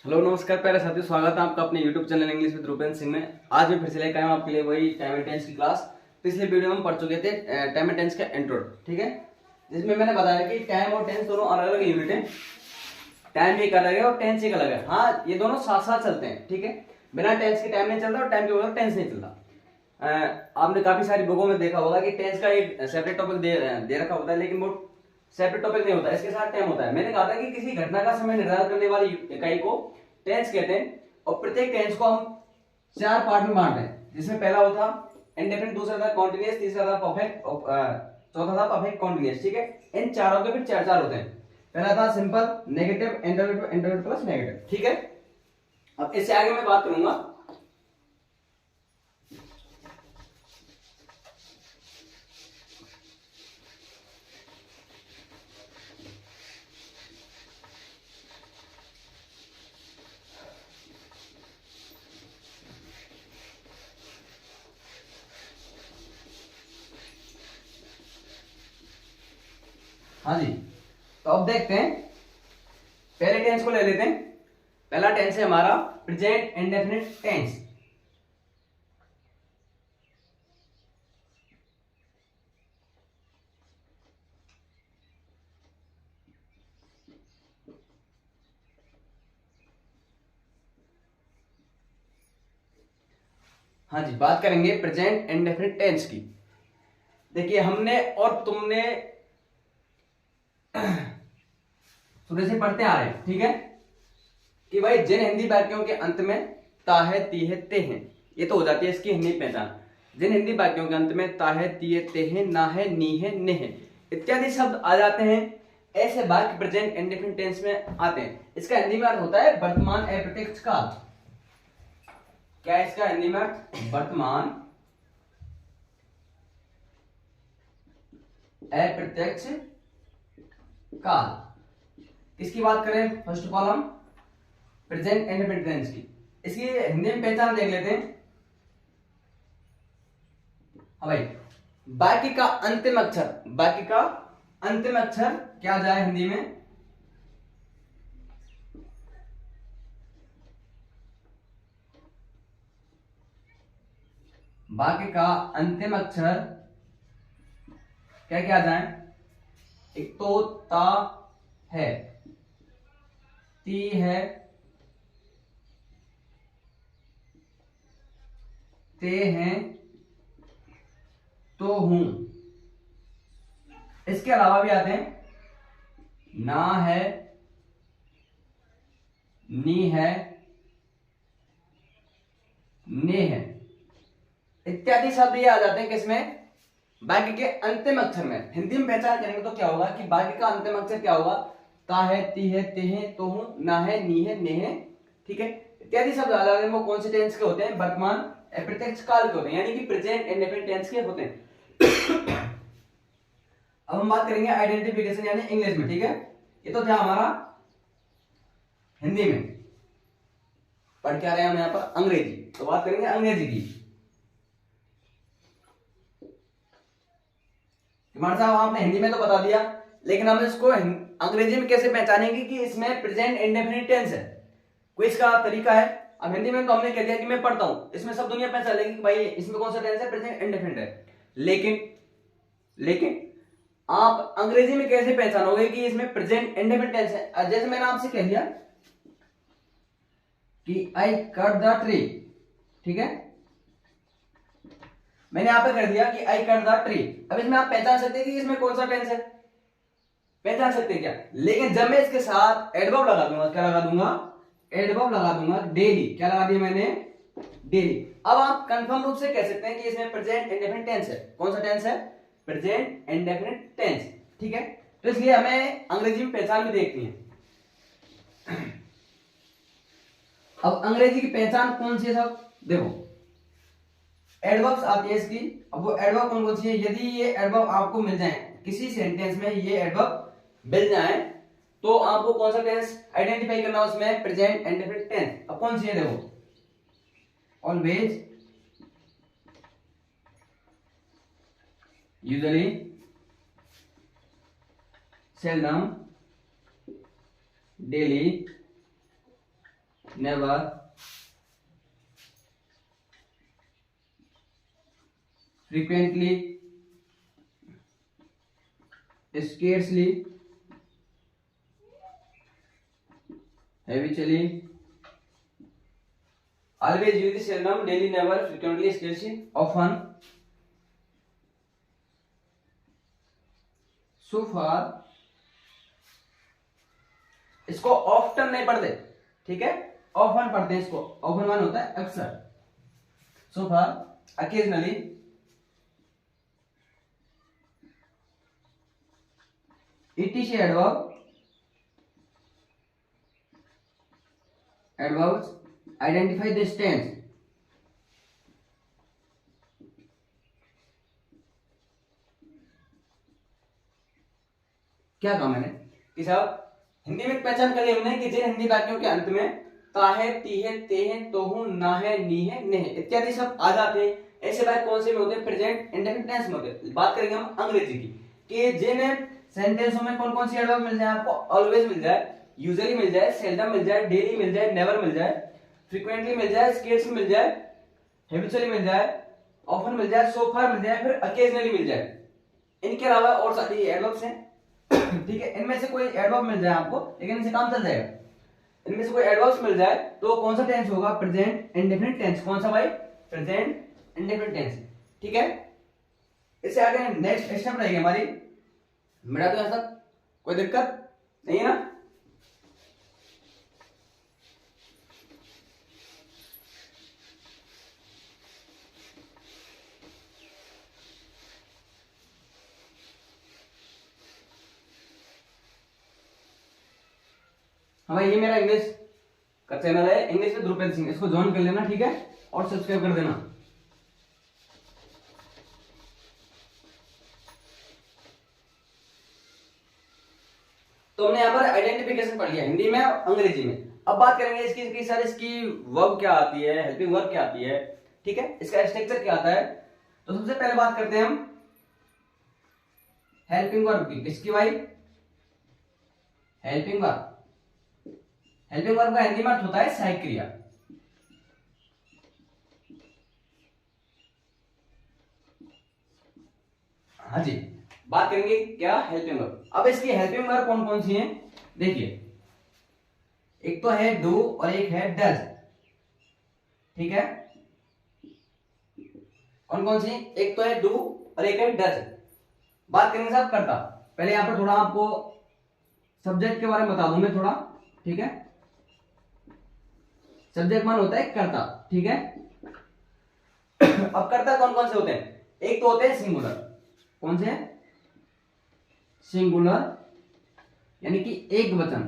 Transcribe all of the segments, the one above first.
Hello नमस्कार प्यारे साथियों, स्वागत है आपका अपने YouTube channel English with Rupendra Singh में। आज मैं फिर से लेकर आया हूं आपके लिए वही टाइम एंड टेंस की क्लास। पिछले वीडियो में हम पढ़ चुके थे टाइम एंड टेंस का इंट्रो, ठीक है, जिसमें मैंने बताया कि टाइम और टेंस दोनों अलग अलग यूनिट हैं। टाइम एक अलग है और टेंस एक अलग है। हाँ, ये दोनों साथ साथ चलते हैं, ठीक है। बिना टेंस के टाइम नहीं चलता और टाइम के बगैर टेंस नहीं चलता। आपने काफी सारी बुकों में देखा होगा कि टेंस का एक सेपरेट टॉपिक दे रखा होता है, लेकिन वो सेपरेट टॉपिक नहीं होता, इसके साथ टाइम होता है। मैंने कहा था कि किसी घटना का समय निर्धारित करने वाली इकाई को टेंस कहते हैं और प्रत्येक टेंस को हम चार पार्ट में बांटते हैं, जिसमें पहला होता इंडेफिनिट, दूसरा था कॉन्टिन्यूअस, तीसरा था परफेक्ट, चौथा था परफेक्ट कॉन्टिन्यूअस, ठीक है। इन चारों के फिर चार चार होते हैं। पहला था सिंपल, नेगेटिव, इंटरवेटिव, इंटरवेटिव प्लस नेगेटिव, ठीक है। अब इससे आगे मैं बात करूंगा हाँ जी। तो अब देखते हैं, पहले टेंस को ले लेते हैं। पहला टेंस है हमारा प्रेजेंट इंडेफिनिट टेंस। हाँ जी, बात करेंगे प्रेजेंट इंडेफिनिट टेंस की। देखिए, हमने और तुमने शुरू से पढ़ते आ रहे हैं, ठीक है, कि भाई जिन हिंदी वाक्यों के अंत में ता है, ती है, ते हैं, ये तो हो जाती है इसकी हिंदी पहचान। जिन हिंदी वाक्यों के अंत में ता है, ती है, ते हैं, ना है, नी है, ने है इत्यादि शब्द आ जाते हैं, ऐसे वाक्य प्रेजेंट इंडेफिनिट टेंस में आते हैं। इसका हिंदी में अर्थ होता है वर्तमान अप्रत्यक्ष काल। क्या है इसका हिंदी में अर्थ? वर्तमान अप्रत्यक्ष काल। किसकी बात करें? फर्स्ट ऑफ ऑल हम प्रेजेंट इंडेफिनिट टेंस की। इसकी हिंदी में पहचान देख लेते हैं। हाँ भाई, बाकी का अंतिम अक्षर, बाकी का अंतिम अक्षर क्या जाए हिंदी में? बाकी का अंतिम अक्षर क्या क्या जाए? एक तो ता है, ती है, ते हैं, तो हूं। इसके अलावा भी आते हैं, ना है, नी है, ने है इत्यादि शब्द ये आ जाते हैं किसमें? वाक्य के अंतिम अक्षर में। हिंदी में पहचान करेंगे तो क्या होगा कि वाक्य का अंतिम अक्षर क्या होगा? ता है, ती है, ते हैं, तो हूं, ना है, नी है, ने है, ठीक है, इत्यादि शब्द आ जाते हैं। वो कौन से टेंस के होते हैं? वर्तमान अप्रत्यक्ष काल के होते हैं, यानी कि प्रेजेंट इंडेफिनिट टेंस के होते हैं। अब हम बात करेंगे आइडेंटिफिकेशन यानी इंग्लिश में, ठीक है। ये तो था हमारा हिंदी में, पढ़ क्या रहे हैं हम यहाँ पर? अंग्रेजी। तो बात करेंगे अंग्रेजी की। कुमार साहब, आपने हिंदी में तो बता दिया, लेकिन हम इसको अंग्रेजी में कैसे पहचानेंगे कि इसमें प्रेजेंट इंडेफिनिट टेंस है? कोई इसका तरीका है? अब हिंदी में तो हमने कह दिया कि मैं पढ़ता हूं, इसमें सब दुनिया पहचान लेगी कि भाई इसमें कौन सा टेंस है, प्रेजेंट इंडेफिनिट है। लेकिन आप अंग्रेजी में कैसे पहचानोगे कि इसमें प्रेजेंट इंडेफिनिट टेंस है? जैसे मैंने आपसे कह दिया कि आई कट द ट्री, ठीक है, मैंने यहां पे कर दिया कि आई कट द ट्री। अब इसमें आप पहचान सकते हैं कि इसमें कौन सा टेंस है? पहचान सकते हैं क्या? लेकिन जब मैं इसके साथ एडवर्ब लगा दूंगा, क्या लगा दूंगा? एडवर्ब लगा दूंगा, डेली। क्या लगा दिया मैंने? डेली। अब आप कंफर्म रूप से कह सकते हैं कि इसमें प्रेजेंट इंडेफिनिट टेंस है। कौन सा टेंस है? प्रेजेंट इंडेफिनिट टेंस, ठीक है। तो इसलिए हमें अंग्रेजी में पहचान भी देखनी है। अब अंग्रेजी की पहचान कौन सी है सब? देखो, एडवर्ब्स आती है इसकी। अब वो एडवर्ब कौन सी है? यदि ये एडवर्ब आपको मिल जाए किसी सेंटेंस में, ये एडवर्ब मिल जाए, तो आपको कौन सा टेंस आइडेंटिफाई करना है उसमें? Present indefinite tense. अब कौन सी है? देखो, always, usually, seldom, daily, never, frequently, scarcely, habitually, always use, seldom, daily, never, frequently, scarcely, often, so far. इसको ऑफ्टन नहीं पढ़ते, ठीक है, ऑफन पढ़ते हैं इसको। ऑफन वन होता है अक्सर, सो फार, occasionally, etc adverb, adverbs identify this tense, क्या कहा मैंने कि साहब हिंदी में पहचान कर ली हमने कि जिन हिंदी वाक्यों के अंत में ता है, ती है, ते है, तो हूं, ना है, नी है, ने है इत्यादि सब आ जाते हैं, ऐसे वाक्य कौन से में होते हैं? प्रेजेंट इंडेफिनिट टेंस में होते हैं। बात करेंगे हम अंग्रेजी की कि जिन सेंटेंसों में कौन कौन सी एडवर्ब मिल जाए आपको? ऑलवेज मिल जाए, यूजुअली मिल जाए, सेल्डम मिल जाए, डेली मिल जाए, नेवर मिल जाए, फ्रीक्वेंटली मिल जाए, स्केर्सली मिल जाए, हैबिचुअली मिल जाए, ऑफन मिल जाए, सो फार मिल जाए, फिर अकेजनली मिल जाए। इनके अलावा और सारी एडवर्ब्स हैं, ठीक है, इनमें से कोई एडवर्ब मिल जाए आपको, लेकिन इनसे काम चल जाएगा। इनमें से कोई एडवर्ब्स मिल जाए तो कौन सा टेंस होगा? Present indefinite tense. कौन सा भाई? प्रेजेंट इंडेफिनिट टेंस, ठीक है। इससे आगे नेक्स्ट स्टेप रहेगी हमारी, मिटा दो यहां तक, कोई दिक्कत नहीं है ना? हाँ ये मेरा इंग्लिश का चैनल है, इंग्लिश विद रूपेंद्र सिंह, इसको ज्वाइन कर लेना, ठीक है, और सब्सक्राइब कर देना। तो हमने यहाँ पर आइडेंटिफिकेशन पढ़ लिया हिंदी में और अंग्रेजी में। अब बात करेंगे इसकी सर इसकी वर्ब क्या आती है, हेल्पिंग वर्ब क्या आती है, ठीक है, इसका स्ट्रक्चर क्या आता है। तो सबसे पहले बात करते हैं हम हेल्पिंग वर्ब की। किसकी भाई? Helping verb. हेल्पिंग वर्ब का हिंदी में अर्थ होता है सहायक क्रिया। हाँ जी, बात करेंगे क्या? Helping verb. अब इसकी हेल्पिंग वर्ब कौन कौन सी हैं? देखिए, एक तो है डू और एक है डज, ठीक है। कौन कौन सी? एक तो है डू और एक है डज। बात करेंगे साहब करता। पहले यहां पर थोड़ा आपको सब्जेक्ट के बारे में बता दूं मैं थोड़ा, ठीक है। सब्जेक्ट मान होता है कर्ता, ठीक है। अब कर्ता कौन कौन से होते हैं? एक तो होते हैं सिंगुलर। कौन से? सिंगुलर यानी कि एक वचन,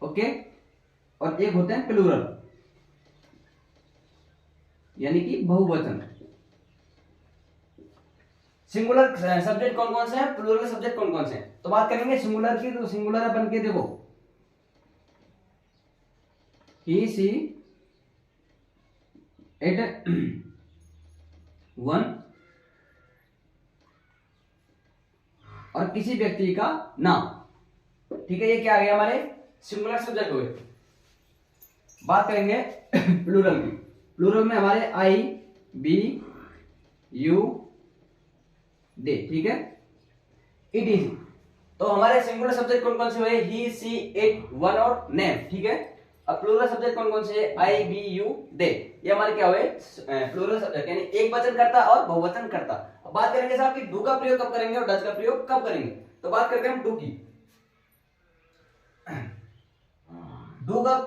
ओके। और एक होते हैं प्लूरल यानी कि बहुवचन। सिंगुलर सब्जेक्ट कौन कौन से हैं, प्लूरल सब्जेक्ट कौन कौन से हैं? तो बात करेंगे सिंगुलर की, तो सिंगुलर अपन के देखो, he, she, it, one, और किसी व्यक्ति का नाम, ठीक है। ये क्या आ गया? हमारे सिंगुलर सब्जेक्ट हुए। बात करेंगे प्लूरल की। प्लूरल में हमारे आई, बी, यू, दे, ठीक है, इट इज। तो हमारे सिंगुलर सब्जेक्ट कौन कौन से हुए? ही, सी, इट, वन और नेम, ठीक है। अब प्लूरल सब्जेक्ट कौन कौन से? आई, बी, यू, दे। ये हमारे क्या हुए? प्लूरल सब्जेक्ट यानी एक वचन करता और बहुवचन करता। अब बात करेंगे साहब कि डू का प्रयोग कब करेंगे और डज का प्रयोग कब करेंगे। तो बात करते हैं हम डू की। डू का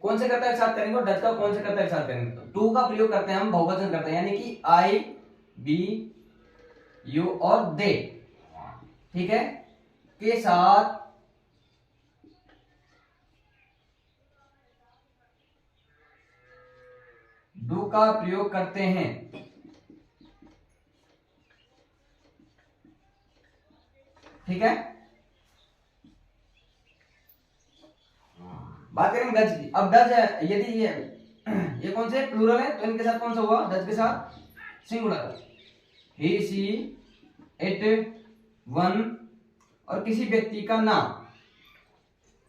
कौन से कर्ता के साथ करेंगे और डज का कौन से कर्ता के साथ करेंगे। तो डू का प्रयोग करते हैं हम बहुवचन करते हैं यानी कि आई, बी, यू और दे, ठीक है, के साथ डू का प्रयोग करते हैं, ठीक है। बात करेंगे डज की। अब डज यदि ये कौन से प्लूरल है तो इनके साथ कौन सा हुआ? डज के साथ singular. He, she, it, one और किसी व्यक्ति का नाम,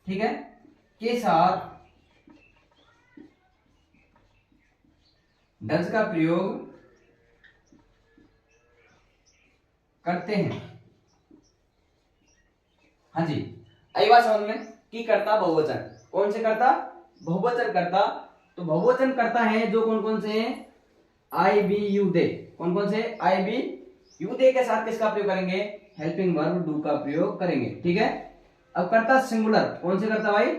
ठीक है। के साथ डज का प्रयोग करते हैं। हाँ जी, आई बात समझ में कि कर्ता बहुवचन, कौन से कर्ता? बहुवचन कर्ता। तो बहुवचन कर्ता है जो कौन कौन से हैं? आई बी यू दे। कौन कौन से? आई बी यू दे के साथ किसका प्रयोग करेंगे? हेल्पिंग वर्ब डू का प्रयोग करेंगे। ठीक है। अब कर्ता सिंगुलर, कौन से कर्ता भाई?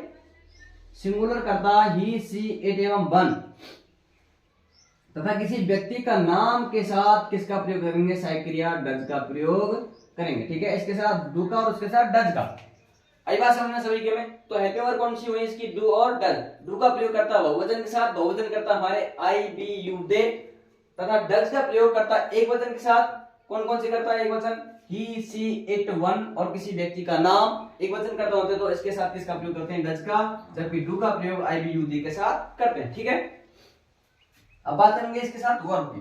सिंगुलर कर्ता ही, सी, इट एवं वन तथा किसी व्यक्ति का नाम के साथ किसका प्रयोग करेंगे? सहायक क्रिया डज का प्रयोग करेंगे। ठीक है, इसके साथ डू का और उसके साथ डज का। आई बात समझना सभी के में? तो हेल्पिंग वर्ब कौन सी हुई इसकी? डू और डज। डू का प्रयोग करता बहुवचन के साथ, बहुवचन करता हमारे आई बी यू दे, तथा डज का प्रयोग करता एक वचन के साथ। कौन कौन से करता है एक वचन? ही, सी, इट, वन और किसी व्यक्ति का नाम एक वचन करता होते तो इसके साथ किसका प्रयोग करते हैं? डज का। जबकि डू का प्रयोग आई बी यू दे के साथ करते हैं। ठीक है, अब बात करेंगे इसके साथ वर्ब की।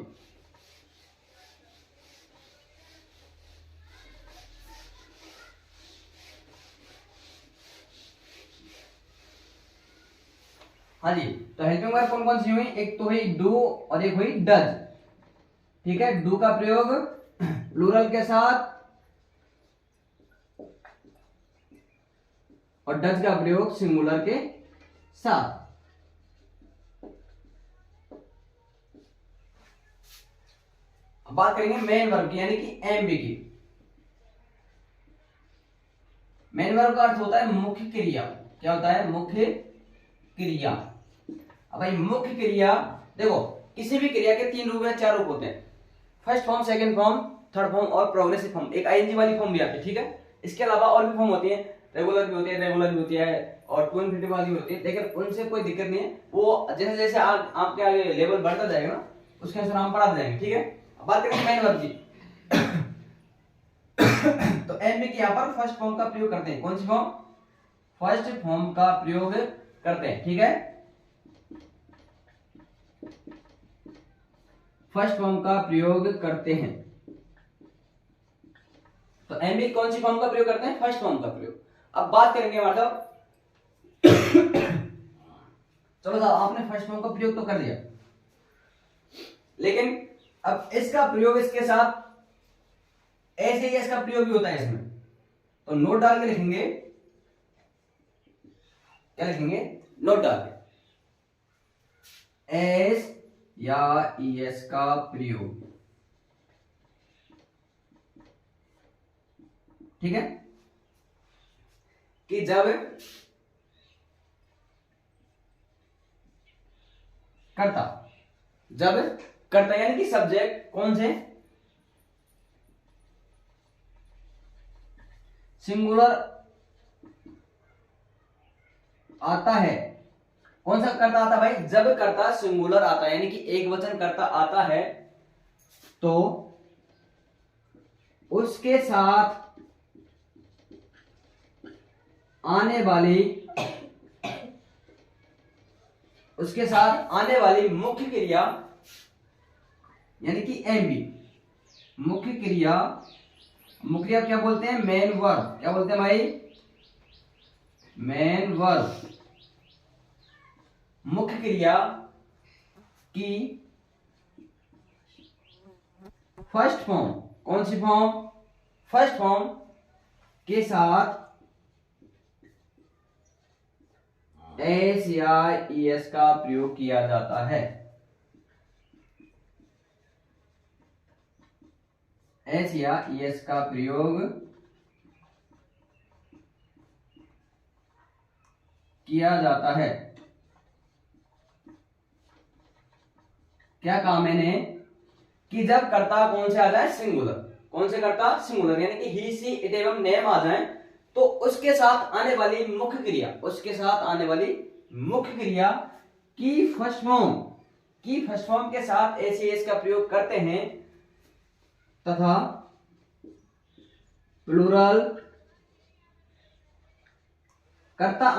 हाँ जी, तो हेल्पिंग वर्ब कौन कौन सी हुई? एक तो हुई डू और एक हुई डज। ठीक है, डू का प्रयोग प्लूरल के साथ और डज का प्रयोग सिंगुलर के साथ। अब बात करेंगे मेन वर्ब की, यानी कि एमबी की। मेन वर्ब का अर्थ होता है मुख्य क्रिया। क्या होता है? मुख्य क्रिया। अब भाई मुख्य क्रिया, देखो किसी भी क्रिया के तीन रूप या चार रूप होते हैं: first form, second form, third form और प्रोग्रेसिव फॉर्म। एक आईएनजी वाली फॉर्म भी आती है। ठीक है, इसके अलावा और भी फॉर्म होती है, रेगुलर भी होती है, रेगुलर भी होती है और टू इनफिनिटिव वाली भी होती है, लेकिन उनसे कोई दिक्कत नहीं है। वो जैसे जैसे आपके आगे लेवल बढ़ता जाएगा ना, उसके अनुसार हम पढ़ाते जाएंगे। ठीक है, अब बात करेंगे मेन वर्ब की। तो एम में यहाँ पर फर्स्ट फॉर्म का प्रयोग करते हैं। कौन सी फॉर्म? फर्स्ट फॉर्म का प्रयोग करते हैं। ठीक है, फर्स्ट फॉर्म का प्रयोग करते हैं। तो एम में कौन सी फॉर्म का प्रयोग करते हैं? फर्स्ट फॉर्म का प्रयोग। अब बात करेंगे मतलब चलो साहब, आपने फर्स्ट फॉर्म का प्रयोग तो कर दिया, लेकिन अब इसका प्रयोग इसके साथ ऐसे ही इसका प्रयोग भी होता है इसमें। तो नोट डाल के लिखेंगे, क्या लिखेंगे? नोट डाल के एस या ईएस का प्रयोग। ठीक है, कि जब करता, जब करता यानी कि सब्जेक्ट कौन से? सिंगुलर आता है। कौन सा करता आता भाई? जब करता सिंगुलर आता है, यानी कि एक वचन करता आता है, तो उसके साथ आने वाली मुख्य क्रिया यानी कि एमबी, मुख्य क्रिया क्या बोलते हैं? Main verb. क्या बोलते हैं भाई? Main verb. मुख्य क्रिया की फर्स्ट फॉर्म, कौन सी फॉर्म? फर्स्ट फॉर्म के साथ एस या ईएस का प्रयोग किया जाता है। एस या ईएस का प्रयोग किया जाता है। क्या काम है इन्हें? कि जब कर्ता कौन से आ जाए? सिंगुलर। कौन से कर्ता? सिंगुलर, यानी कि ही, सी, इट एवं नेम आ जाए, तो उसके साथ आने वाली मुख्य क्रिया, की फर्स्ट फॉर्म के साथ एस का प्रयोग करते हैं, तथा प्लूरल कर्ता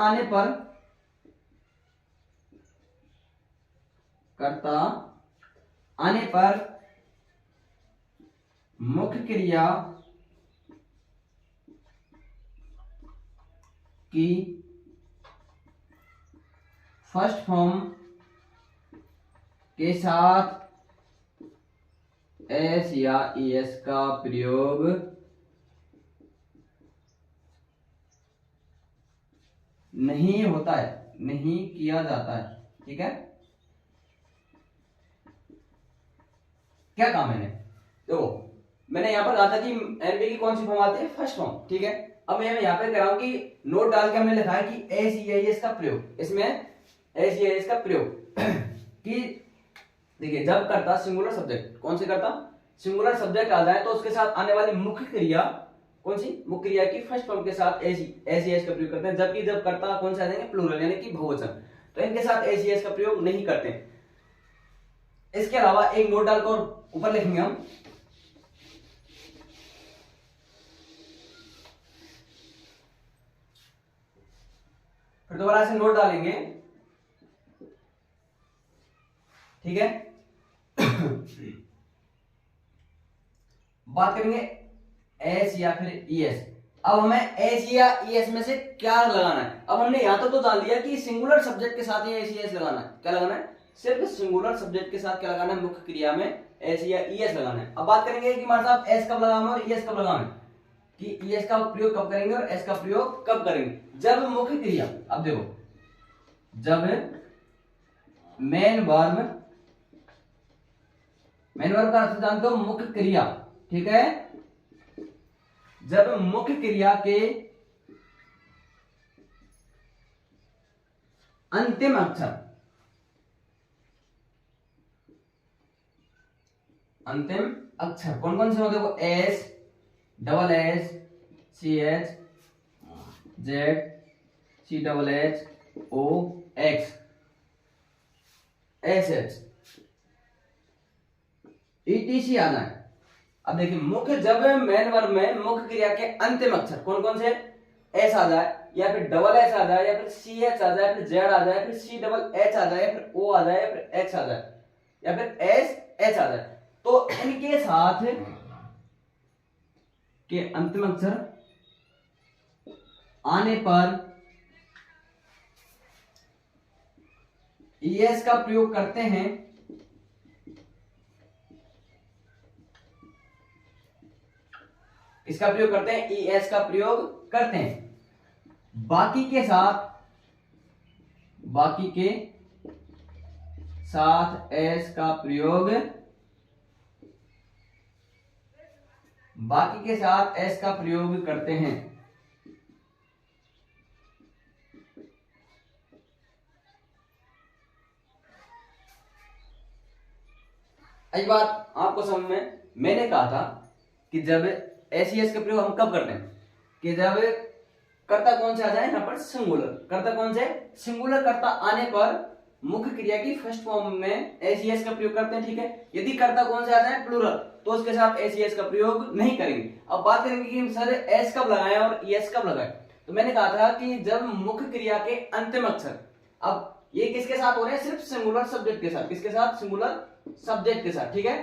आने पर मुख्य क्रिया की फर्स्ट फॉर्म के साथ एस या ईएस का प्रयोग नहीं होता है, नहीं किया जाता है। ठीक है, क्या काम है? देखो मैंने यहां पर कहा था कि एनपी की कौन सी फॉर्म आती है? First form. ठीक है, अब मैं यहां पर कह रहा हूं कि नोट डाल के हमने लिखा है कि एस का प्रयोग, इसमें एस का प्रयोग कि देखिए जब करता सिंगुलर सब्जेक्ट, कौन से करता? सिंगुलर सब्जेक्ट आ जाए तो उसके साथ आने वाली मुख्य क्रिया कौन सी? मुख्य क्रिया की फर्स्ट फॉर्म के साथ एस का प्रयोग करते हैं, जबकि जब करता कौन से आ जाएंगे? प्लूरल यानी कि बहुवचन, तो इनके साथ एस का प्रयोग नहीं करते। इसके अलावा एक नोट डालकर ऊपर लिखेंगे हम, फिर दोबारा से नोट डालेंगे। ठीक है, बात करेंगे एस या फिर ईएस। अब हमें एस या ईएस में से क्या लगाना है? अब हमने यहां तो जान लिया कि सिंगुलर सब्जेक्ट के साथ ही एस ईएस लगाना है। क्या लगाना है? सिर्फ सिंगुलर सब्जेक्ट के साथ क्या लगाना है? मुख्य क्रिया में एस या ईएस लगाना है। अब बात करेंगे कि हमारे साहब एस कब लगाना और ईएस कब लगाना है, कि ईएस का प्रयोग कब करेंगे और एस का प्रयोग कब करेंगे? जब मुख्य क्रिया, अब देखो जब मेन वर्ब का अर्थ जानते हो? मुख्य क्रिया। ठीक है, जब मुख्य क्रिया के अंतिम अक्षर, कौन कौन से हो? देखो S, double S, C H, Z, C double H, O, X, S H, ETC आना है। अब देखिए मुख्य, जब मेन वर्ब में मुख्य क्रिया के अंतिम अक्षर कौन कौन से? एस आ जाए, या फिर डबल एस आ जाए, या फिर सी एच आ जाए, फिर जेड आ जाए, फिर सी डबल एच आ जाए, फिर ओ आ जाए, फिर एक्स आ जाए, या फिर एस एच आ जाए, तो इनके साथ के अंतिम अक्षर आने पर ईएस का प्रयोग करते हैं। इसका प्रयोग करते हैं, ईएस का प्रयोग करते हैं। बाकी के साथ एस का प्रयोग, बाकी के साथ एस का प्रयोग करते हैं। एक बात आपको समझ में, मैंने कहा था कि जब एस का प्रयोग हम कब करते हैं? कि जब कर्ता कौन से आ जाए? यहां पर सिंगुलर कर्ता, कौन से? सिंगुलर कर्ता आने पर मुख्य क्रिया की फर्स्ट फॉर्म में एस का प्रयोग करते हैं। ठीक है, यदि कर्ता कौन से आ जाए? प्लूरल, तो उसके साथ एस का प्रयोग नहीं करेंगे। अब बात करेंगे कि सर एस कब लगाएं और ईएस कब लगाएं। तो मैंने कहा था कि जब मुख्य क्रिया के अंतिम अक्षर, अब ये किसके साथ हो रहे हैं? सिर्फ सिंगुलर सब्जेक्ट के साथ। किसके साथ? सिंगुलर सब्जेक्ट के साथ। ठीक है,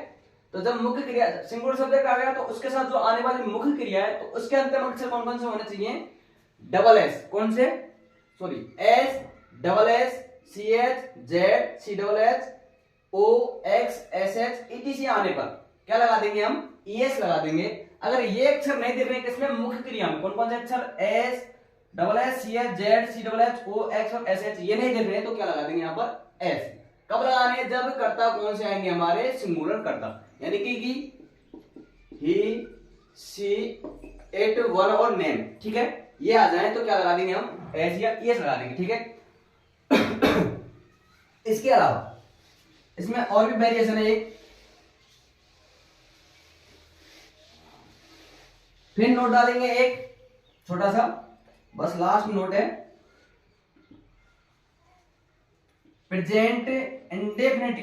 तो जब मुख्य क्रिया सिंगुलर सब्जेक्ट आ गया तो उसके साथ जो आने वाली मुख्य क्रिया है, तो उसके अंतिम अक्षर कौन कौन से होने चाहिए? डबल एस, कौन से? Sorry, S, double S, C H, Z, C double H, O, X, S H, ETC आने पर क्या लगा देंगे हम? ईएस लगा देंगे। अगर ये अक्षर नहीं दिख रहे किसमें? मुख्य क्रिया में, कौन कौन से अक्षर? S, double S, C H, Z, C double H, O, X और एस एच, ये नहीं दिख रहे तो क्या लगा देंगे यहाँ पर? एस। कब लगाने? जब कर्ता कौन से आएंगे? हमारे सिंगुलर कर्ता, यानी कि ही, सी, इट, वन और नेम। ठीक है, ये आ जाए तो क्या लगा देंगे हम? एस या ईएस लगा देंगे। ठीक है, इसके अलावा इसमें और भी वेरिएशन है एक, फिर नोट डालेंगे एक छोटा सा, बस लास्ट नोट है। प्रेजेंट इंडेफिनिट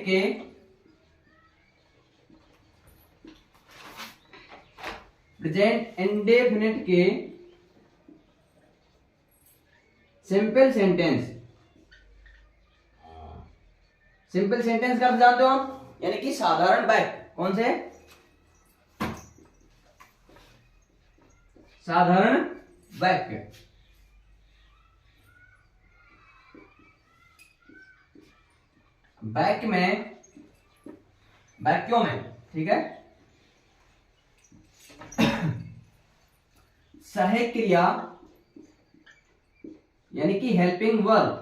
के सिंपल सेंटेंस का अर्थ जानते हो आप? यानी कि साधारण वाक्य। कौन से? साधारण वाक्य। वैक्यूम में, ठीक है, सहायक क्रिया यानी कि हेल्पिंग वर्ब।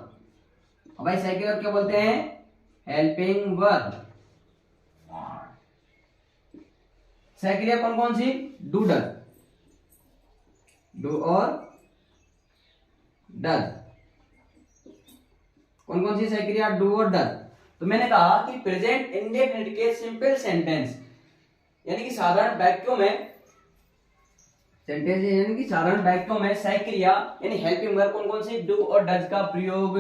भाई सहायक क्रिया क्या बोलते हैं? Helping verb. सहायक क्रिया कौन कौन सी? डू डज, डू और डज। कौन कौन सी सहायक क्रिया? डू और डज। तो मैंने कहा कि प्रेजेंट इंडेफिनिट के सिंपल सेंटेंस यानी कि साधारण वाक्यों में, सेंटेंस यानी कि साधारण वाक्यों में सहायक क्रिया यानी हेल्पिंग वर्ब कौन कौन सी? डू और डज का प्रयोग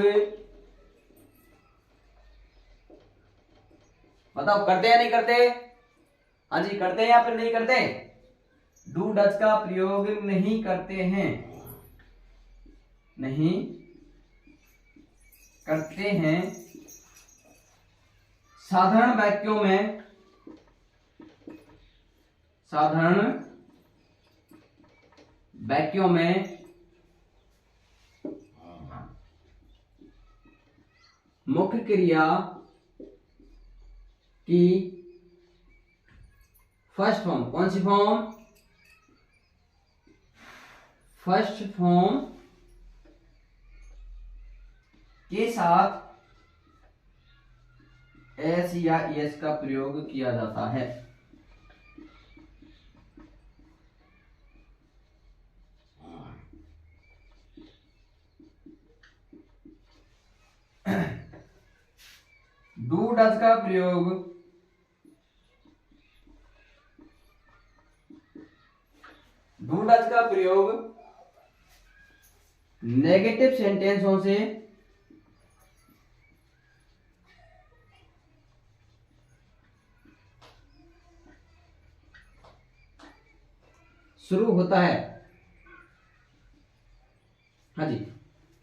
बताओ, करते या नहीं करते? हाँ जी, करते हैं या फिर नहीं करते? डू डज का प्रयोग नहीं करते हैं, नहीं करते हैं साधारण वाक्यों में, साधारण वाक्यों में मुख्य क्रिया की फर्स्ट फॉर्म, कौन सी फॉर्म? फर्स्ट फॉर्म के साथ एस या एस का प्रयोग किया जाता है। डू डज का प्रयोग नेगेटिव सेंटेंसों से शुरू होता है। हाँ जी,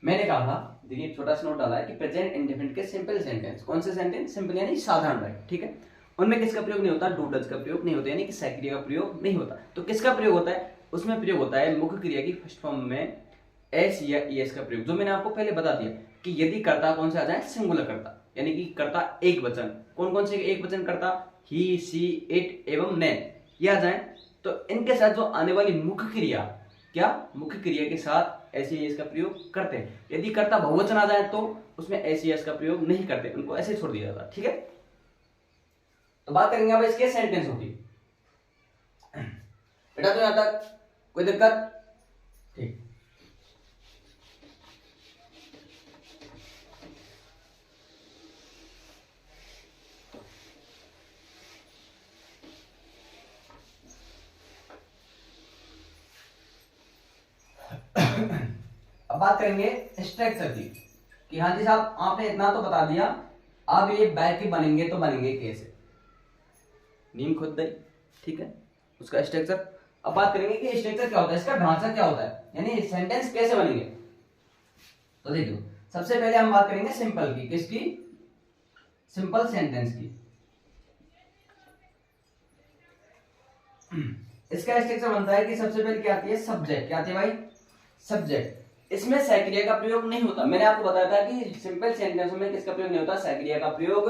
मैंने कहा था, देखिए छोटा सा नोट डाला है कि प्रेजेंट इंडेफिनिट के सिंपल सेंटेंस, कौन से सेंटेंस? सिंपल यानी साधारण वाक्य, ठीक है, उनमें किसका प्रयोग नहीं होता? डू डज का प्रयोग नहीं होता, यानी कि सहायक क्रिया का प्रयोग नहीं होता। तो किसका प्रयोग होता है? उसमें प्रयोग होता है मुख्य क्रिया की फर्स्ट फॉर्म में एस या ईएस का प्रयोग, जो मैंने आपको पहले बता दिया कि यदि कर्ता कौन सा आ जाए? सिंगुलर कर्ता, यानी कि कर्ता एक वचन। कौन कौन से एक वचन कर्ता? ही, सी, इट एवं ने, ये आ जाए तो इनके साथ जो आने वाली मुख्य क्रिया, क्या मुख्य क्रिया के साथ एस या ईएस का प्रयोग करते हैं। यदि कर्ता बहुवचन आ जाए तो उसमें एस या ईएस का प्रयोग नहीं करते, उनको ऐसे छोड़ दिया जाता, ठीक है। तो बात करेंगे अब इसके सेंटेंसों की। बेटा तो यहां तक कोई दिक्कत? ठीक, अब बात करेंगे स्ट्रक्चर की कि हाँ जी साहब आपने इतना तो बता दिया, अब ये वाक्य बनेंगे तो बनेंगे कैसे? नीम खुद दई, ठीक है, उसका स्ट्रक्चर। अब बात करेंगे कि स्ट्रक्चर क्या होता है, इसका ढांचा क्या होता है, यानी सेंटेंस कैसे बनेंगे। तो देखो, सबसे पहले हम बात करेंगे सिंपल की, किसकी? सिंपल सेंटेंस की। इसका स्ट्रक्चर बनता है कि सबसे पहले क्या आती है? सब्जेक्ट। क्या आती है भाई? सब्जेक्ट। इसमें सहायक क्रिया का प्रयोग नहीं होता। मैंने आपको बताया था कि सिंपल सेंटेंस में किसका प्रयोग नहीं होता? सहायक क्रिया का प्रयोग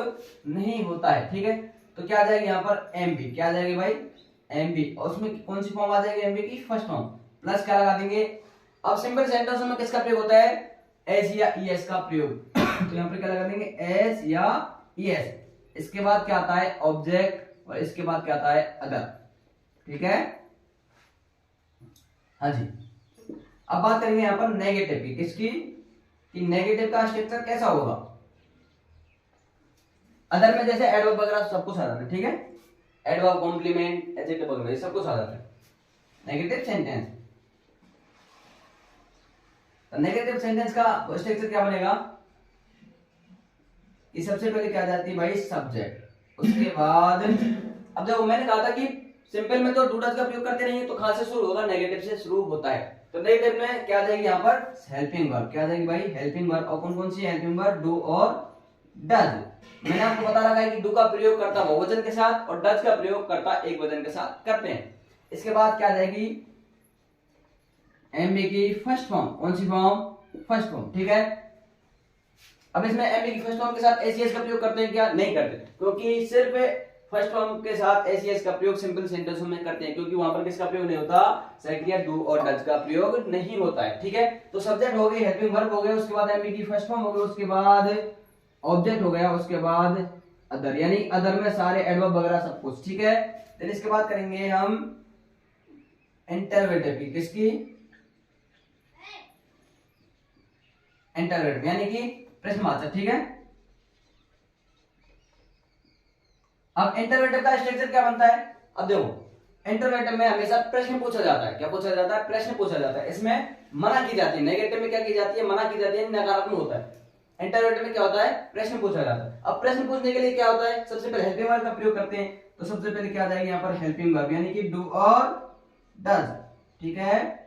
नहीं होता है, ठीक है। तो क्या आ जाएगी यहाँ पर? एमबी। क्या आ जाएगी भाई? एमबी। और उसमें कौन सी फॉर्म आ जाएगी एमबी की? First form. प्लस क्या लगा देंगे? अब सिंपल सेंटेंस में किसका प्रयोग होता है? एस या ईएस का प्रयोग। तो यहाँ पर क्या लगा देंगे? एस या ईएस। इसके बाद क्या आता है? ऑब्जेक्ट। और इसके बाद क्या आता है? अदर, ठीक है। हाँ जी, अब बात करेंगे यहां पर नेगेटिव की, किसकी? कि नेगेटिव का स्ट्रक्चर कैसा होगा। अदर में जैसे एडवर्ब वगैरह सब कुछ आ जाता है, ठीक है, एडवर्ब, कॉम्प्लीमेंट, एडजेक्टिव वगैरह सब कुछ आ जाता है नेगेटिव सेंटेंस। तो नेगेटिव सेंटेंस का स्ट्रक्चर क्या बनेगा कि सबसे पहले क्या जाती है भाई? सब्जेक्ट। उसके बाद अब देखो मैंने कहा था कि सिंपल में तो डू डज का प्रयोग करते नहीं है, तो कहां से शुरू होगा? नेगेटिव से शुरू होता है। तो नेगेटिव में क्या आ जाएगी यहाँ पर? Helping verb. क्या आ जाएगी भाई? Helping verb. और कौन कौन सी हेल्पिंग वर्ब? डू और डज। मैंने आपको बता रखा है कि डू का प्रयोग करता बहुवचन के साथ और डज का प्रयोग करता एक वचन के साथ करते हैं। इसके बाद क्या आ जाएगी? एमबी की फर्स्ट फॉर्म। कौन सी फॉर्म? फर्स्ट फॉर्म, ठीक है। अब इसमें एमबी की फर्स्ट फॉर्म के साथ एसीएस का प्रयोग करते हैं क्या? नहीं करते, क्योंकि सिर्फ फर्स्ट फॉर्म के साथ एसीएस का प्रयोग सिंपल सेंटेंसों में करते हैं, क्योंकि वहां पर किसका प्रयोग नहीं होता? सेड या डू और डज का प्रयोग नहीं होता है। ठीक है, तो सब्जेक्ट हो गई, हेल्पिंग वर्ब हो गया, उसके बाद एमबी की फर्स्ट फॉर्म हो गई, उसके बाद ऑब्जेक्ट हो गया, उसके बाद अदर, यानी अदर में सारे एडवर्ब वगैरह सब कुछ। ठीक है, देन इसके बाद करेंगे हम इंटरवेटिव की, किसकी? इंटरवेटिव यानी कि प्रश्नवाचक। ठीक है, अब इंटरवेटिव का स्ट्रक्चर क्या बनता है? अब देखो, इंटरवेटिव में हमेशा प्रश्न पूछा जाता है। क्या पूछा जाता है? प्रश्न पूछा जाता है। इसमें मना की जाती है, नेगेटिव में क्या की जाती है? मना की जाती है, नकारात्मक होता है। इंटरवेटिव में क्या होता है? प्रश्न पूछा जाता है। अब प्रश्न पूछने के लिए क्या होता है? सबसे पहले हेल्पिंग वर्ब का प्रयोग करते हैं, तो सबसे पहले क्या आ जाएगी यहाँ पर? हेल्पिंग वर्ब, यानी कि डू और डज। ठीक है,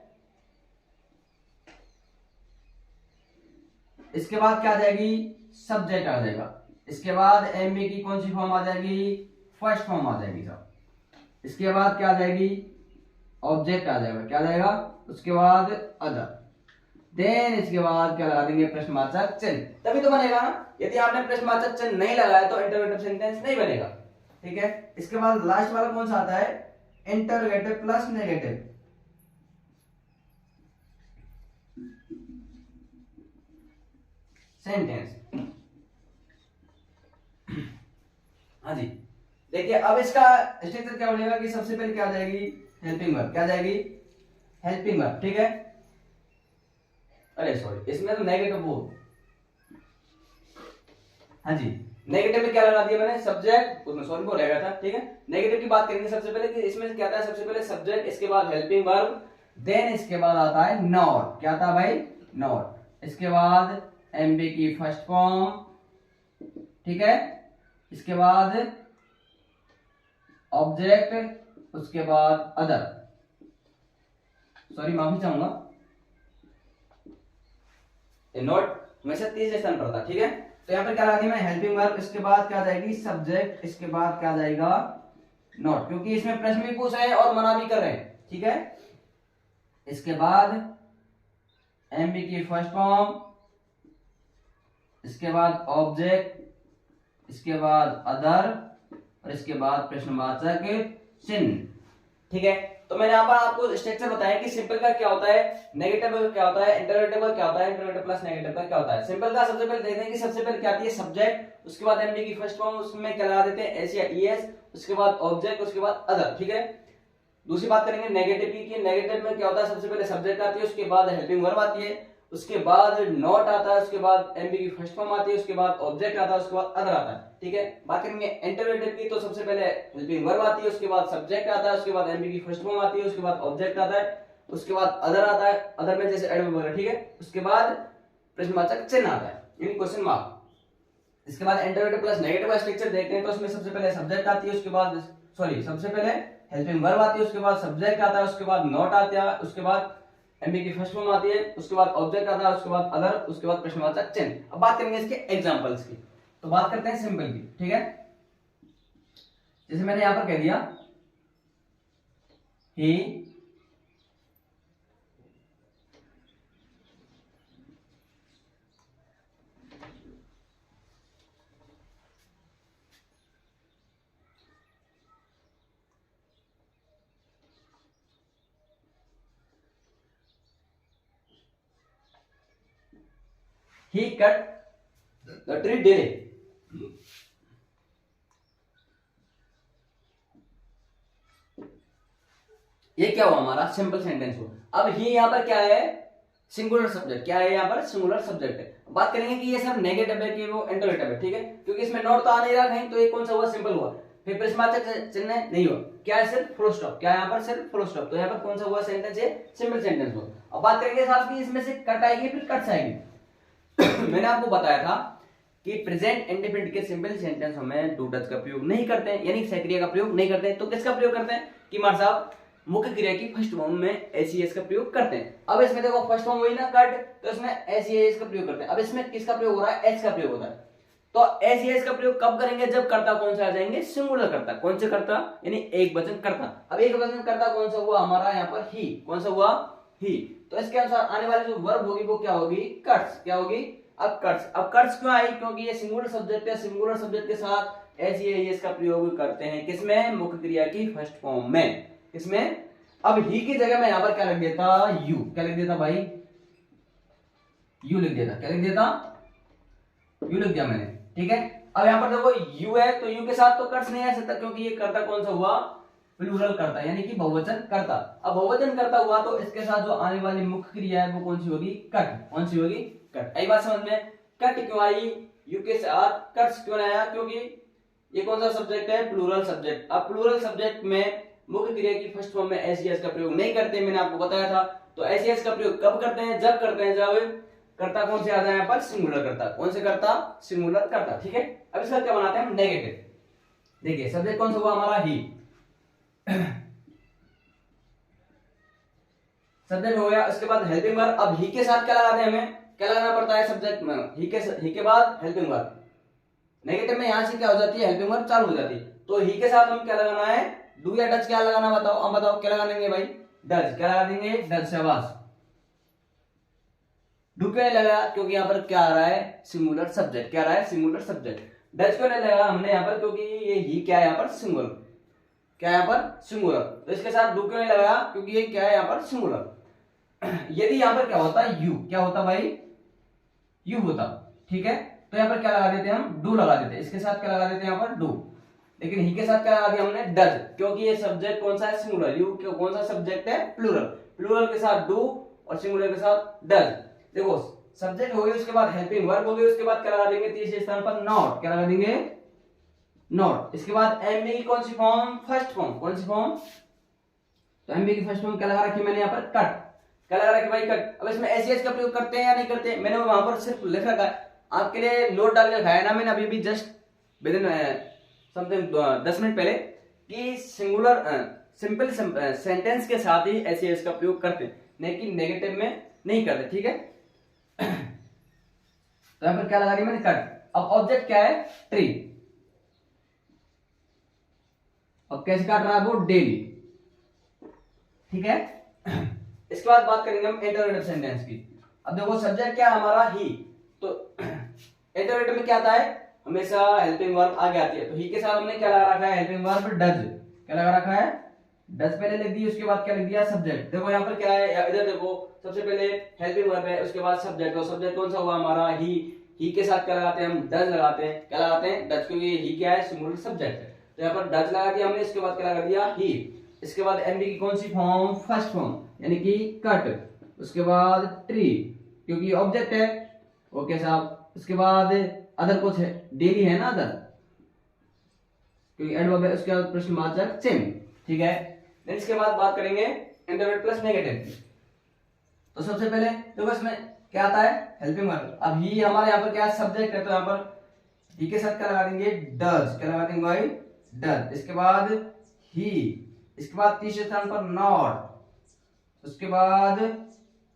इसके बाद क्या आ जाएगी? सब्जेक्ट आ जाएगा। इसके बाद एमबी की कौन सी फॉर्म आ जाएगी? फर्स्ट फॉर्म आ जाएगी सब। इसके बाद क्या आ जाएगी? ऑब्जेक्ट आ जाएगा। क्या आ जाएगा? उसके बाद अदर, देन इसके बाद क्या लगा देंगे? प्रश्नवाचक चिन्ह, तभी तो बनेगा ना। यदि आपने प्रश्नवाचक चिन्ह नहीं लगाया तो इंटरोगेटिव सेंटेंस नहीं बनेगा। ठीक है, इसके बाद लास्ट वाला कौन सा आता है? Interrogative plus negative sentence. हाँ जी, देखिए अब इसका स्ट्रक्चर क्या बनेगा कि सबसे पहले क्या आ जाएगी? Helping verb. क्या जाएगी? Helping verb. ठीक है, अरे सॉरी, इसमें तो नेगेटिव वो, हाँ जी, नेगेटिव में क्या लगा दिया मैंने? सब्जेक्ट, उसमें सॉरी वो रहेगा था। ठीक है, नेगेटिव की बात करेंगे सबसे पहले कि इसमें क्या आता है? सबसे पहले सब्जेक्ट, इसके बाद हेल्पिंग वर्ब, देन इसके बाद आता है नॉट। क्या आता है भाई? नॉट। इसके बाद एमबी की फर्स्ट फॉर्म। ठीक है, इसके बाद ऑब्जेक्ट, उसके बाद अदर, सॉरी माफी चाहूंगा, नोट हमेशा तीसरे स्थान पर था। ठीक है, तो यहां पर क्या लगा दी मैंने? हेल्पिंग वर्ब, इसके बाद क्या जाएगी? सब्जेक्ट, इसके बाद क्या जाएगा? नोट, क्योंकि इसमें प्रश्न भी पूछ रहे हैं और मना भी कर रहे हैं। ठीक है, इसके बाद एमबी की फर्स्ट फॉर्म, इसके बाद ऑब्जेक्ट, इसके बाद अदर, और इसके बाद प्रश्नवाचक चिन्ह। ठीक है, तो मैंने यहाँ पर आपको स्ट्रक्चर बताया कि सिंपल का क्या होता है, नेगेटिव का क्या होता है, इंटरोगेटिव का क्या होता है, इंटरोगेटिव प्लस नेगेटिव का क्या होता है। सिंपल का सबसे पहले देखते हैं कि सबसे पहले क्या आती है? सब्जेक्ट, उसके बाद एमबी की फर्स्ट फॉर्म, उसमें क्या लगा देते हैं? एस या ईएस, उसके बाद ऑब्जेक्ट, उसके बाद अदर। ठीक है, दूसरी बात करेंगे नेगेटिव की, नेगेटिव में क्या होता है? सबसे पहले सब्जेक्ट आती है, उसके बाद हेल्पिंग वर्ब आती है, उसके बाद नॉट आता है, उसके बाद एमबी की फर्स्ट फॉर्म आती है, उसके बाद ऑब्जेक्ट आता है, उसके बाद अदर आता है। ठीक है, बात करेंगे इंटरोगेटिव की, तो सबसे पहले हेल्पिंग वर्ब आती है, उसके बाद सब्जेक्ट आता है, उसके बाद एमबी की फर्स्ट फॉर्म आती है, उसके बाद ऑब्जेक्ट आता है, उसके बाद अदर आता है, अदर में जैसे एडवर्ब वगैरह। ठीक है, उसके बाद प्रश्नवाचक चिन्ह आता है, यानी क्वेश्चन मार्क। इसके बाद इंटरोगेटिव प्लस नेगेटिव का स्ट्रक्चर देखते हैं, तो उसमें सबसे पहले सब्जेक्ट आती है, उसके बाद सॉरी सबसे पहले हेल्पिंग वर्ब आती है, उसके बाद सब्जेक्ट आता है, उसके बाद नॉट आता है, उसके बाद एमबी की फर्स्ट फॉर्म आती है, उसके बाद ऑब्जेक्ट आता है, उसके बाद अदर, उसके बाद प्रश्नवाचक चिन्ह। अब बात करेंगे इसके एग्जांपल्स की, तो बात करते हैं सिंपल की। ठीक है, जैसे मैंने यहां पर कह दिया he cut the tree daily। ये क्या हुआ? हमारा सिंपल सेंटेंस हुआ। अब ही यहाँ पर क्या है? Singular subject. क्या है यहाँ पर? सिंगुलर सब्जेक्ट है। बात करेंगे कि ये सब नेगेटिव है कि वो इंटरोगेटिव है। ठीक है, क्योंकि इसमें नॉट तो आ नहीं रहा कहीं, तो ये कौन सा हुआ? सिंपल हुआ। फिर प्रश्नवाचक चिन्ह नहीं हुआ। क्या है? सिर्फ फुल स्टॉप। क्या है यहाँ पर? सिर्फ फुल स्टॉप। तो यहाँ पर कौन सा हुआ सेंटेंस है? सिंपल सेंटेंस हुआ। अब बात करेंगे साहब कि इसमें से कट आएगी फिर कट्स आएगी। मैंने आपको बताया था कि प्रेजेंट इंडेफिनिट के सिंपल सेंटेंसों में डू डज का प्रयोग नहीं करते हैं, यानी सक्रिय का प्रयोग नहीं करते हैं। तो किसका प्रयोग करते हैं? कि मार साहब मुख्य क्रिया की फर्स्ट फॉर्म में एसीएस का प्रयोग करते हैं। अब इसमें देखो फर्स्ट फॉर्म हुई ना कट, तो इसमें एसीएस का प्रयोग करते हैं। अब इसमें किसका प्रयोग हो रहा है? एच का प्रयोग होता है। तो एसीएस का प्रयोग कब करेंगे? जब कर्ता कौन सा आ जाएंगे? सिंगुलर कर्ता। कौन से कर्ता? यानी एक वचन कर्ता। अब एक वचन कर्ता कौन सा हुआ हमारा? यहाँ पर ही। कौन सा हुआ? ही। तो इसके अनुसार आने वाली जो वर्ब होगी वो क्या होगी? कट्स। क्या होगी? अब कट्स क्यों आई, क्योंकि ये सिंगुलर सब्जेक्ट है, सिंगुलर सब्जेक्ट के साथ एस ई एस का प्रयोग करते हैं किसमें, मुख्य क्रिया की फर्स्ट फॉर्म में, किसमें। अब ही की जगह मैं यहां पर क्या लिख देता, यू, क्या लिख देता भाई, यू लिख देता, क्या लिख देता, यू लिख दिया मैंने, ठीक है। अब यहां पर देखो यू है, तो यू के साथ तो कट्स नहीं आ सकता, क्योंकि ये कर्ता कौन सा हुआ, प्लूरल करता, यानी कि बहुवचन करता। अब बहुवचन करता हुआ तो इसके साथ जो आने वाली मुख्य क्रिया है वो कौन सी होगी, कट, कौन सी होगी, कट। आई बात समझ में, कट क्यों आई, यू के साथ कट्स क्यों आया, क्योंकि ये कौन सा सब्जेक्ट है, प्लूरल सब्जेक्ट। अब प्लूरल सब्जेक्ट में मुख्य क्रिया की फर्स्ट फॉर्म में एस का प्रयोग नहीं करते, मैंने आपको बताया था। तो एस का प्रयोग कब करते हैं, जब करते हैं जब करता कौन से आ जाए यहाँ पर, सिंगुलर करता, कौन से करता, सिंगुलर करता, ठीक है। अब इसका क्या बनाते हैं हम, नेगेटिव। देखिए सब्जेक्ट कौन सा हुआ हमारा, ही, सब्जेक्ट हो गया। उसके बाद हेल्पिंग वर्ब, अब ही के साथ क्या लगाते हैं, हमें क्या लगाना पड़ता है सब्जेक्ट में, ही के बाद हेल्पिंग वर्ब। नेगेटिव में यहां से क्या हो जाती है, हेल्पिंग वर्ब चालू हो जाती है, तो ही के साथ हम क्या लगाना है, डू या डज, क्या लगाना बताओ, हम बताओ क्या लगा देंगे भाई, डज, क्या लगा देंगे, डज से आवाज। डू क्यों नहीं लगा, क्योंकि यहाँ पर क्या आ रहा है, सिंगुलर सब्जेक्ट, क्या आ रहा है, सिंगुलर सब्जेक्ट। डज क्यों नहीं लगा हमने यहाँ पर, क्योंकि ये ही क्या है यहाँ पर, सिंगुलर, क्या है यहाँ पर, सिंगुलर। तो इसके साथ डू क्यों नहीं लगा, क्योंकि ये क्या है यहाँ पर, सिंगुलर। यदि यहाँ पर क्या होता है, यू, क्या होता भाई, यू होता, ठीक है। तो यहाँ पर क्या लगा देते हैं हम, डू लगा देते हैं, इसके साथ क्या लगा देते हैं यहाँ पर, डू। लेकिन ही के साथ क्या लगा दिया हमने, डज, क्योंकि ये सब्जेक्ट कौन सा है, सिंगुलर, यू कौन सा सब्जेक्ट है, प्लूरल, प्लूरल के साथ डू और सिंगुलर के साथ डज। देखो सब्जेक्ट हो गई, उसके बाद हेल्पिंग वर्ब हो गई, उसके बाद क्या लगा देंगे, तीसरे स्थान पर नॉट, क्या लगा देंगे, नॉट। इसके बाद एमबी की कौन सी फॉर्म, फर्स्ट फॉर्म, कौन सी फॉर्म, तो एमबी की फर्स्ट फॉर्म क्या लगा रखी मैंने यहाँ पर, कट, क्या लगा रखी भाई, कट। अब इसमें एस का प्रयोग करते हैं या नहीं करते, मैंने वहां पर सिर्फ लिख रखा है, आपके लिए नोट डाल के रखा है ना मैंने अभी भी, just with in something 10 minute पहले, कि सिंगुलर सिंपल सेंटेंस के साथ ही एस का प्रयोग करते हैं, लेकिन नेगेटिव में नहीं करते, ठीक है। तो यहां पर क्या लगा रही मैंने, कट। अब ऑब्जेक्ट क्या है, ट्री, अब कैसे काट रहा है वो, डेली, ठीक है। इसके बाद बात करेंगे हम इंटरोगेटिव सेंटेंस की। अब देखो सब्जेक्ट क्या है हमारा, ही, तो इंटरोगेटिव में क्या आता है, हमेशा हेल्पिंग वर्ब आगे आती है, तो ही के साथ हमने क्या लगा रखा है, हेल्पिंग वर्ब डज, क्या लगा रखा है, डज पहले लिख दी, उसके बाद क्या लिख दिया, सब्जेक्ट। देखो यहाँ पर क्या है, इधर देखो सबसे पहले हेल्पिंग वर्ब है, उसके बाद सब्जेक्ट, और सब्जेक्ट कौन सा हुआ हमारा, ही के साथ क्या लगाते हैं हम, डज लगाते हैं, क्या लगाते हैं, डज, क्योंकि ही क्या है, सिंगुलर सब्जेक्ट है, तो यहाँ पर डज लगा दिया हमने, इसके बाद क्या लगा दिया, ही। इसके बाद एमबी की कौन सी फॉर्म, फर्स्ट फॉर्म, यानी कि कट। उसके बाद ट्री, क्योंकि ऑब्जेक्ट है, ओके साहब। उसके बाद अदर कुछ है, डेली है ना अदर, क्योंकि एडवर्ब है, उसके बाद प्रश्नवाचक चिन्ह, ठीक है। देन इसके बाद बात करेंगे इंटरवेट प्लस नेगेटिव। तो सबसे पहले देखो इसमें क्या आता है, हेल्पिंग वर्ब। अब ही हमारे यहाँ पर क्या सब्जेक्ट है, तो यहाँ पर ही के साथ क्या लगा देंगे, डज, क्या लगा देंगे भाई, डज। इसके बाद ही, इसके बाद तीसरे स्थान पर नॉट, उसके बाद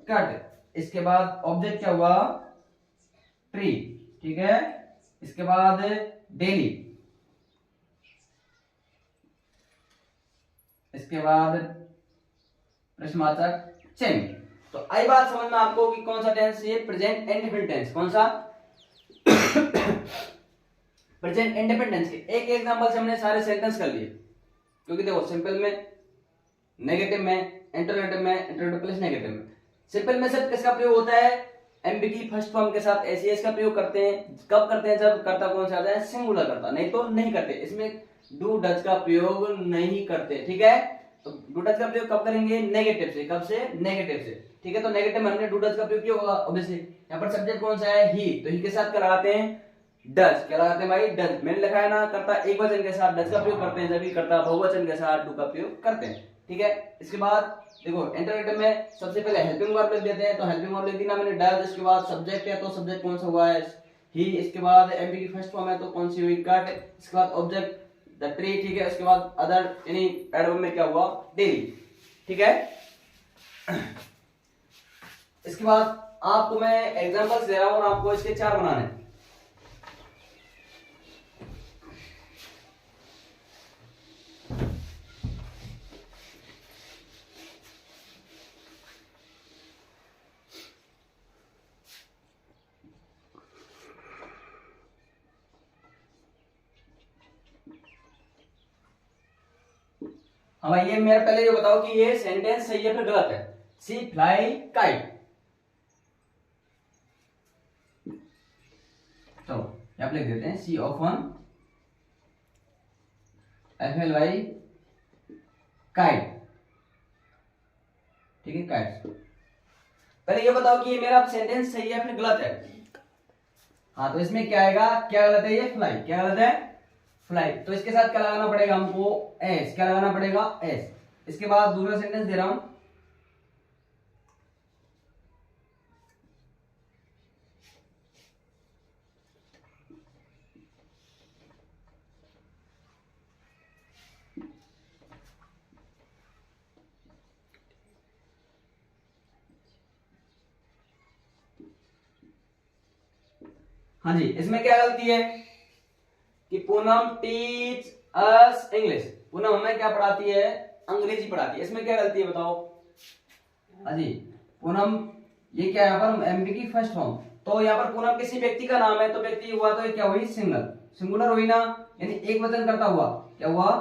कट, इसके बाद ऑब्जेक्ट क्या हुआ, ट्री, ठीक है। इसके बाद डेली, इसके बाद प्रश्नवाचक चिन्ह। तो आई बात समझ में आपको कि कौन सा टेंस ये प्रेजेंट इंडिपेंडेंट टेंस, कौन सा प्रेजेंट इंडिपेंडेंट टेंस के एक एग्जांपल से हमने सारे सेंटेंस कर लिए, क्योंकि देखो सिंपल में, नेगेटिव में, इंटरोगेटिव में, इंटरोगेटिव प्लस नेगेटिव में। सिंपल में सिर्फ किसका प्रयोग होता है, एमबी की फर्स्ट फॉर्म के साथ एस का प्रयोग करते हैं, कब करते हैं, जब करता कौन सा आता है, सिंगुलर करता, नहीं तो नहीं करते। इसमें डू डज का प्रयोग नहीं करते, ठीक है। तो डू डज का प्रयोग कब करेंगे, नेगेटिव से, कब से, नेगेटिव से, ठीक है। तो नेगेटिव में हमने डू डज का प्रयोग किया होगा ऑब्वियसली। यहाँ पर सब्जेक्ट कौन सा है, ही, तो ही के साथ क्या लगाते हैं, डज, क्या लगाते हैं भाई, डज। मैंने लिखा है ना, करता एक वचन के साथ डज का प्रयोग करते हैं, जब करता बहुवचन के साथ डू का प्रयोग करते हैं, ठीक है। इसके बाद देखो इंटरोगेटिव में सबसे पहले हेल्पिंग वर्ब लिख देते हैं, तो हेल्पिंग वर्ब लिख दी ना मैंने, डज। इसके बाद सब्जेक्ट है, तो सब्जेक्ट कौन सा हुआ है, ही। इसके बाद एमबी की फर्स्ट फॉर्म है, तो कौन सी हुई, कट। इसके बाद ऑब्जेक्ट द ट्री, ठीक है। उसके बाद अदर, यानी एडवर्ब में क्या हुआ, डेली, ठीक है। इसके बाद आपको मैं एग्जांपल्स दे रहा हूं और आपको इसके 4 बनाने हैं। हाँ भाई, ये मेरा पहले ये बताओ कि ये सेंटेंस सही है फिर गलत है। सी फ्लाई काइट। तो यहाँ पे लिख देते हैं सी ऑफन FLY काइट। ठीक है, काइट। पहले ये बताओ कि ये मेरा सेंटेंस सही है फिर गलत है। हाँ, तो इसमें क्या आएगा, क्या गलत है, ये फ्लाई, क्या गलत है, फ्लाई। तो इसके साथ क्या लगाना पड़ेगा हमको, एस। क्या लगाना पड़ेगा, एस। इसके बाद दूसरा सेंटेंस दे रहा हूं, हाँ जी, इसमें क्या गलती है कि Poonam teach us English. Poonam हमें क्या पढ़ाती है, अंग्रेजी पढ़ाती है। इसमें क्या गलती है बताओ। हाँ जी, पूनम, ये क्या है यहाँ पर एमपी की फर्स्ट फॉर्म। तो यहाँ पर पूनम किसी व्यक्ति का नाम है, तो व्यक्ति हुआ तो ये क्या हुई, सिंगल, सिंगुलर हुई ना, यानी एक वचन करता हुआ। क्या हुआ,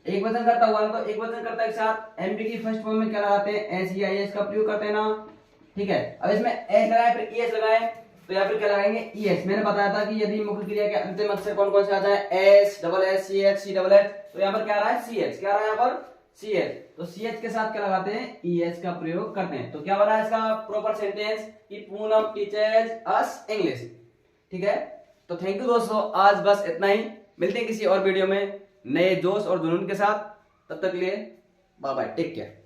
एक वचन करता हुआ। तो एक वचन करता के साथ एमपी की फर्स्ट फॉर्म में क्या लगाते हैं, एस या एस का प्रयोग करते हैं ना। ठीक है, अब इसमें एस लगाए फिर ईएस लगाए, तो यहाँ पर क्या लगाएंगे, ईएस। मैंने बताया था कि यदि मुख्य क्रिया के अंतिम अक्षर कौन कौन से आ जाए, S, double S, C H, C double H, तो यहाँ पर क्या आ रहा है, सी एच। क्या आ रहा है यहाँ पर, सी एच। तो सी एच के साथ क्या लगाते हैं, ई एच का प्रयोग करते हैं। तो क्या बना है इसका प्रॉपर सेंटेंस कि पूनम टीचर्स अस इंग्लिश। ठीक है, तो थैंक यू दोस्तों, आज बस इतना ही। मिलते हैं किसी और वीडियो में नए जोश और जुनून के साथ। तब तक के लिए बाय बाय, टेक केयर।